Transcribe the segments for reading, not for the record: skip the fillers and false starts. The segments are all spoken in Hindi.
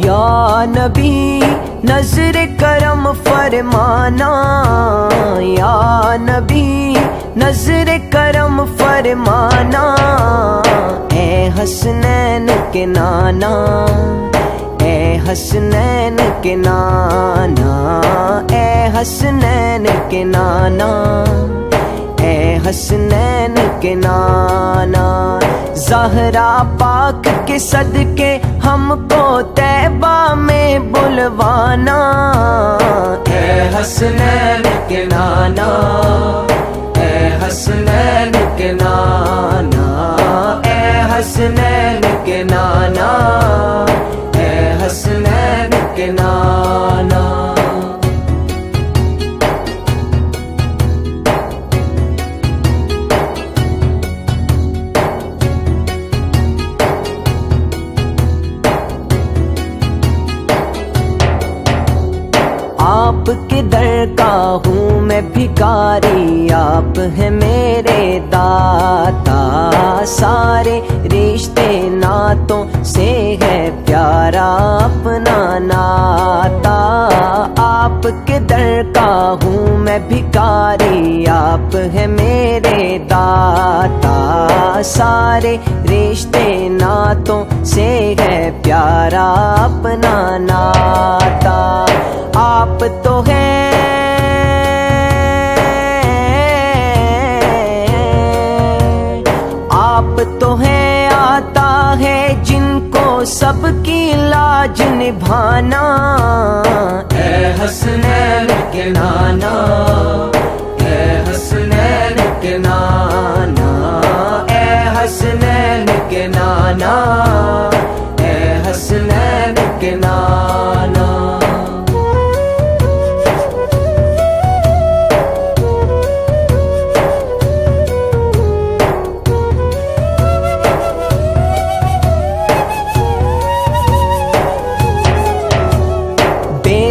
या नबी नजर करम फरमाना, या नबी नजर करम फरमाना। ए हसनैन के नाना, ए हसनैन के नाना, ए हसनैन के नाना, ए हसनैन के नाना। ज़हरा पाक के सदके हमको तैबा में बुलवाना। ए हसनैन के नाना, ए हसनैन के नाना, ए हसनैन के नाना, ए हसनैन के नाना। आपके दर का हूँ मैं भिखारी, आप हैं मेरे दाता। सारे रिश्ते नातों से है प्यारा अपना नाता। आपके दर का हूँ मैं भिखारी, आप हैं मेरे दाता। सारे रिश्ते नातों से है प्यारा अपना नाता। आप तो हैं, आप तो हैं आता है जिनको सबकी लाज निभाना। ए हसनैन के नाना, ए हसनैन के नाना, ए हसनैन के नाना, ए हसनैन के नाना।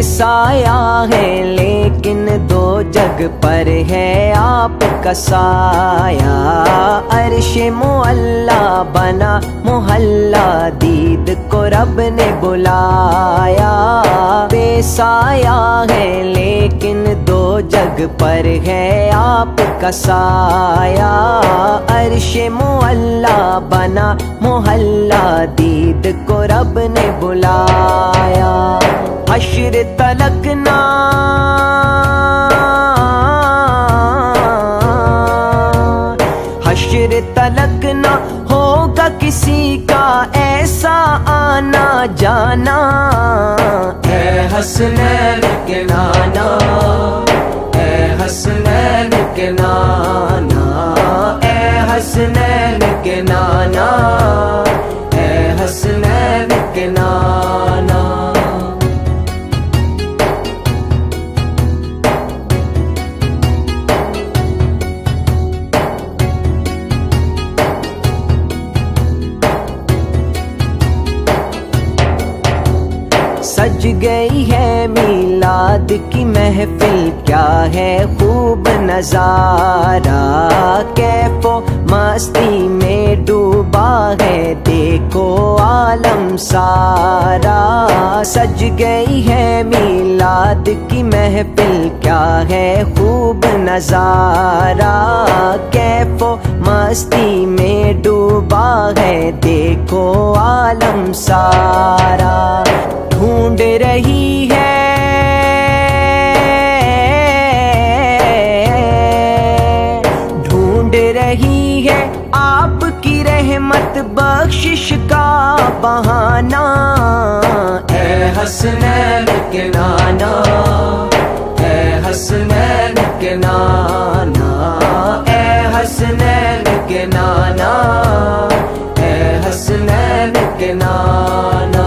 साया है लेकिन दो जग पर है आपका साया। अर्शे मुअल्ला बना मोहल्ला, दीद को रब ने बुलाया। बेसाया है लेकिन दो जग पर है आपका साया। अर्शे मुअल्ला बना मोहल्ला, दीद को रब ने बुलाया। हश्र तलक ना, हश्र तलक ना होगा किसी का ऐसा आना जाना। ए हसनैन के नाना, ए हसनैन के नाना, ए हसनैन के नाना, ए हसनैन के नाना। सज गई है मीलाद की महफिल, क्या है खूब नजारा। कैफो मस्ती में डूबा है देखो आलम सारा। सज गई है मीलाद की महफिल, क्या है खूब नजारा। कैफो मस्ती में डूबा है देखो आलम सारा। ढूंढ रही है, ढूंढ रही है आपकी रहमत बख्शिश का बहाना। ए हसनैन के नाना, ए हसनैन के नाना, ए हसनैन के नाना, ए हसनैन के नाना।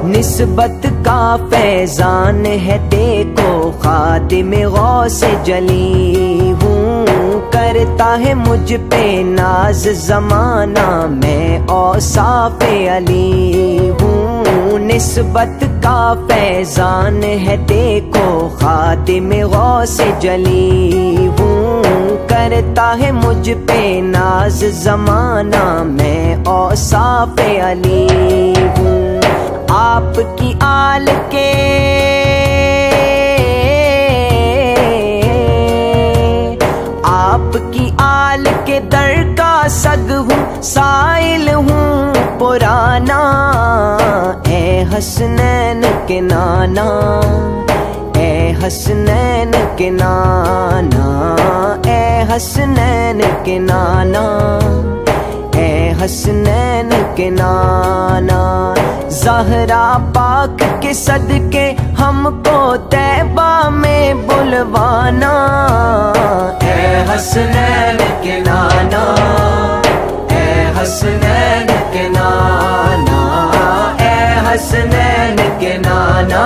निस्बत का फैजान है देखो, खादिम गौस जली हूँ। करता है मुझ पे नाज जमाना, मैं औसाफ अली हूँ। निस्बत का फैजान है देखो खातिम गौस जली हूँ। करता है मुझ पे नाज ज़माना मैं औसाफ अली हूँ। आपकी आल के आपकी आल के दर का सग हूँ, साइल हूँ पुराना। ए हसनैन के नाना, ए हसनैन के नाना, ए हसनैन के नाना, ए हसनैन के नाना। ज़हरा पाक के सदके हमको तैबा में बुलवाना। ए हसनैन के नाना, ए हसनैन के नाना, ए हसनैन के नाना।